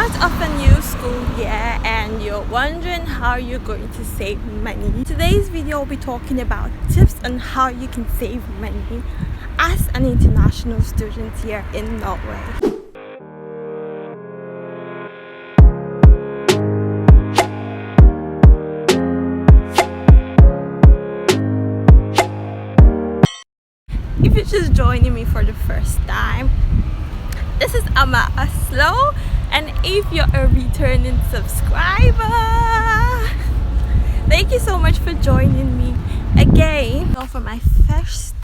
start of a new school year and you're wondering how you're going to save money. Today's video will be talking about tips on how you can save money as an international student here in Norway. If you're just joining me for the first time, this is Amma Aslo, and if you're a returning subscriber, thank you so much for joining me again. So for my first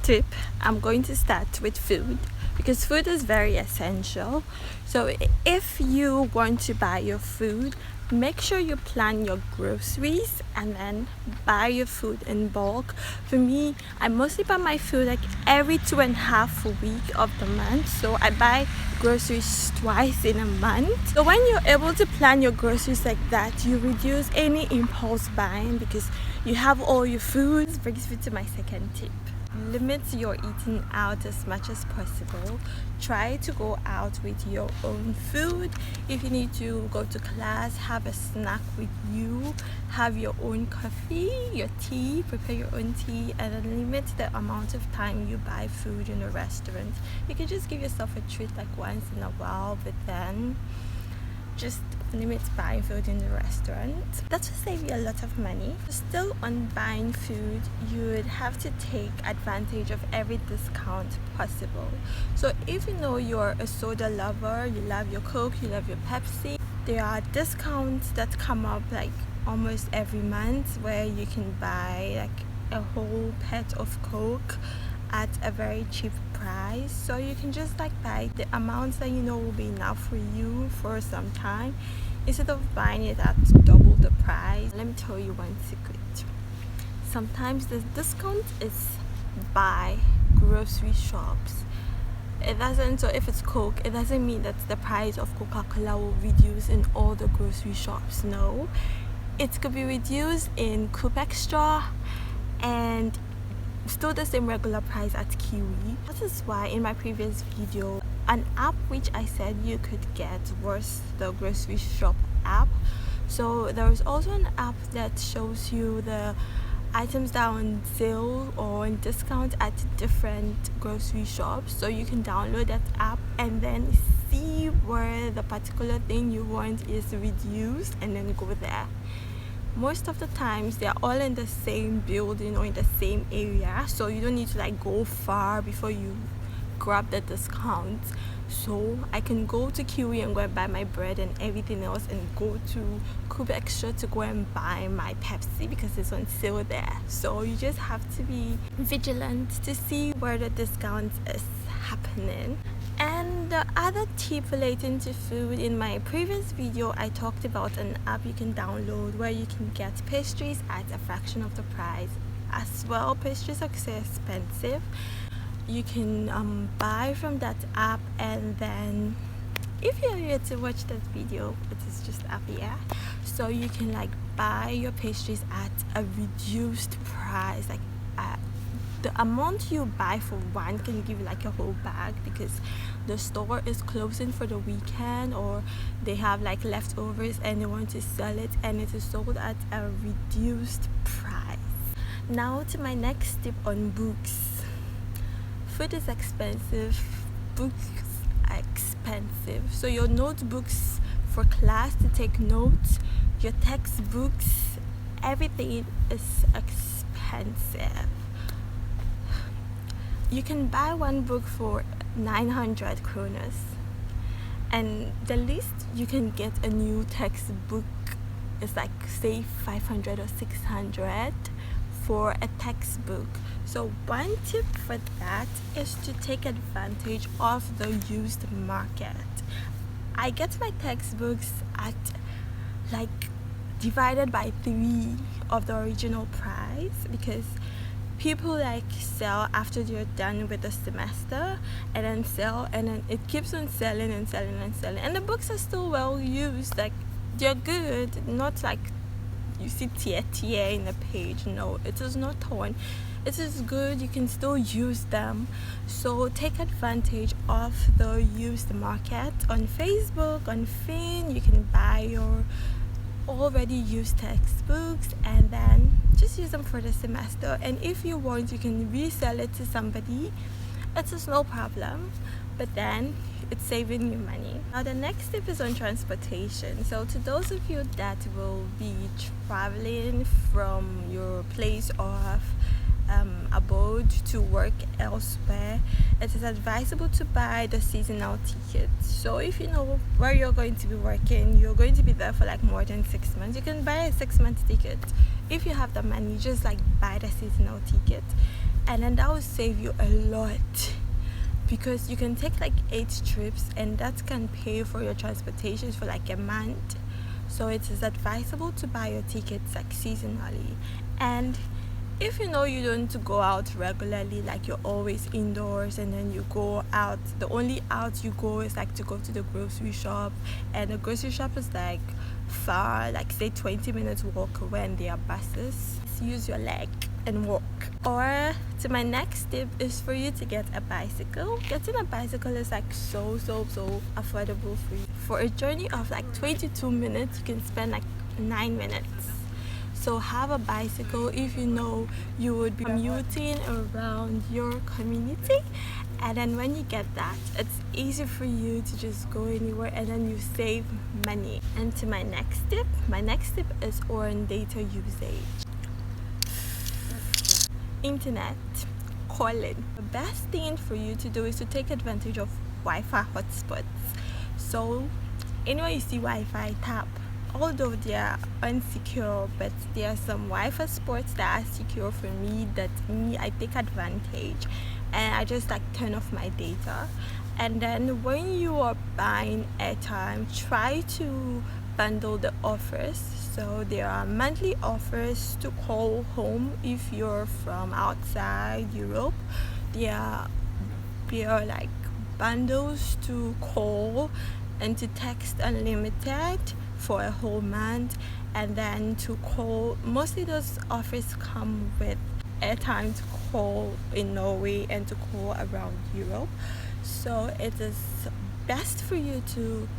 tip, I'm going to start with food because food is very essential. So if you want to buy your food, make sure you plan your groceries and then buy your food in bulk. For me, I mostly buy my food like every 2.5 weeks of the month, so I buy groceries twice in a month. So when you're able to plan your groceries like that, you reduce any impulse buying because you have all your food. This brings me to my second tip. Limit your eating out as much as possible. Try to go out with your own food. If you need to go to class, have a snack with you. Have your own coffee, your tea, prepare your own tea, and then limit the amount of time you buy food in a restaurant. You can just give yourself a treat like once in a while, but then just limit buying food in the restaurant. That will save you a lot of money. Still on buying food, you would have to take advantage of every discount possible. So if you know you're a soda lover, you love your Coke, you love your Pepsi, there are discounts that come up like almost every month where you can buy like a whole pet of Coke at a very cheap price. So you can just like buy the amounts that you know will be enough for you for some time instead of buying it at double the price. Let me tell you one secret. Sometimes the discount is by grocery shops. It doesn't, so if it's Coke, it doesn't mean that the price of Coca-Cola will reduce in all the grocery shops. No, it could be reduced in Coop Extra and still the same regular price at Kiwi. That is why in my previous video, an app which I said you could get was the grocery shop app. So there is also an app that shows you the items that are on sale or on discount at different grocery shops. So you can download that app and then see where the particular thing you want is reduced and then go there. Most of the times they're all in the same building or in the same area, so you don't need to like go far before you grab the discount. So I can go to Kiwi and go and buy my bread and everything else, and go to Coop Extra to go and buy my Pepsi because it's on sale there. So you just have to be vigilant to see where the discount is happening. And the other tip relating to food, in my previous video I talked about an app you can download where you can get pastries at a fraction of the price. As well, pastries are so expensive. You can buy from that app, and then if you're here to watch that video, it is just up here, so you can like buy your pastries at a reduced price. Like the amount you buy for one can give you like a whole bag because the store is closing for the weekend, or they have like leftovers and they want to sell it, and it is sold at a reduced price. Now to my next tip on books. Food is expensive, books are expensive. So your notebooks for class to take notes, your textbooks, everything is expensive. You can buy one book for 900 kronas, and the least you can get a new textbook is like say 500 or 600 for a textbook. So one tip for that is to take advantage of the used market. I get my textbooks at like divided by 3 of the original price because people like sell after they're done with the semester, and then sell, and then it keeps on selling and selling and selling, and the books are still well used. Like they're good, not like you see tear in the page. No, it is not torn. it is good, you can still use them. So take advantage of the used market on Facebook, on Fin. You can buy your already used textbooks and then just use them for the semester, and if you want you can resell it to somebody. It's just no problem, but then it's saving you money. Now the next tip is on transportation. So to those of you that will be traveling from your place of abode to work elsewhere, it is advisable to buy the seasonal tickets. So if you know where you're going to be working, you're going to be there for like more than 6 months, you can buy a 6-month ticket. If you have the money, just like buy the seasonal ticket, and then that will save you a lot, because you can take like 8 trips and that can pay for your transportation for like a month. So it is advisable to buy your tickets like seasonally. And if you know you don't go out regularly, like you're always indoors and then you go out, the only out you go is like to go to the grocery shop, and the grocery shop is like far, like say 20 minutes walk away, and there are buses, just use your leg and walk. Or to my next tip is for you to get a bicycle. Getting a bicycle is like so affordable for you. For a journey of like 22 minutes, you can spend like 9 minutes. So have a bicycle if you know you would be commuting around your community, and then when you get that, it's easy for you to just go anywhere and then you save money. And to my next tip is on data usage. Internet calling. The best thing for you to do is to take advantage of Wi-Fi hotspots. So anywhere you see Wi-Fi, tap. Although they are unsecure, but there are some Wi-Fi spots that are secure for me, that I take advantage, and I just like turn off my data. And then when you are buying airtime, try to bundle the offers. So there are monthly offers to call home if you're from outside Europe. There are like bundles to call and to text unlimited for a whole month, and then to call. Mostly those offers come with airtime to call in Norway and to call around Europe. So it is best for you to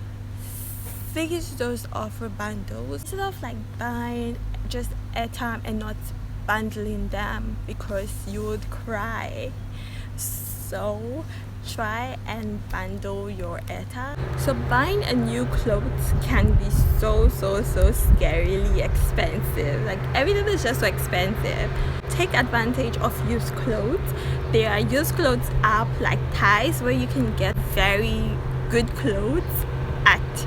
figure those offer bundles instead of like buying just airtime and not bundling them, because you would cry. So try and bundle your airtime. So buying a new clothes can be so scarily expensive. Like everything is just so expensive. Take advantage of used clothes. There are used clothes app like Ties where you can get very good clothes at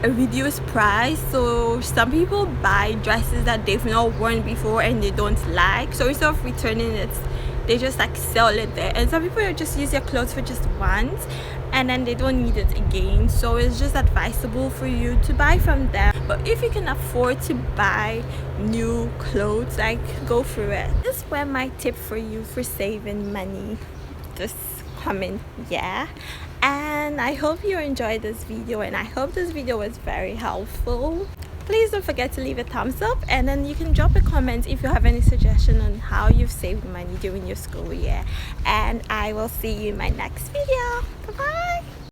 a reduced price. So some people buy dresses that they've not worn before and they don't like, so instead of returning it, they just like sell it there. And some people just use their clothes for just once and then they don't need it again. So it's just advisable for you to buy from them. But if you can afford to buy new clothes, like go for it. This were my tip for you for saving money this coming year. And I hope you enjoyed this video, and I hope this video was very helpful. Please don't forget to leave a thumbs up, and then you can drop a comment if you have any suggestion on how you've saved money during your school year. And I will see you in my next video. Bye bye.